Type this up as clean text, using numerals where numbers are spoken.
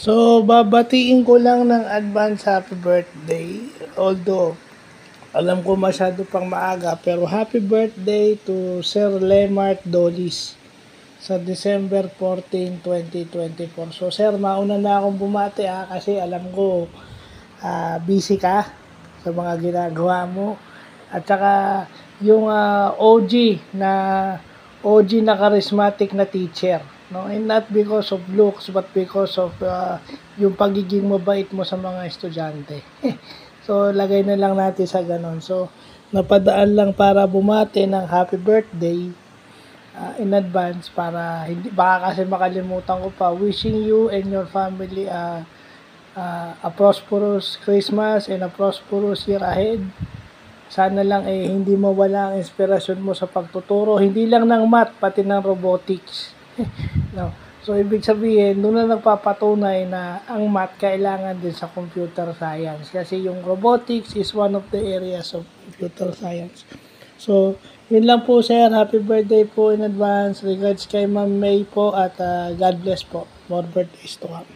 So, babatiin ko lang ng advance happy birthday. Although, alam ko masyado pang maaga, pero happy birthday to Sir Lemart Dolis sa December 14, 2024. So, sir, mauna na akong bumati kasi alam ko busy ka sa mga ginagawa mo. At saka, yung OG na charismatic na teacher. No? And not because of looks, but because of yung pagiging mabait mo sa mga estudyante. So, lagay na lang natin sa ganon. So, napadaan lang para bumati ng happy birthday in advance para hindi baka kasi makalimutan ko pa. Wishing you and your family a prosperous Christmas and a prosperous year ahead. Sana lang hindi mawala ang inspirasyon mo sa pagtuturo, hindi lang ng math, pati ng robotics. No. So, ibig sabihin, doon na nagpapatunay na ang math kailangan din sa computer science. Kasi yung robotics is one of the areas of computer science. So, yun lang po, sir. Happy birthday po in advance. Regards kay Ma'am May po at God bless po. More birthdays to come.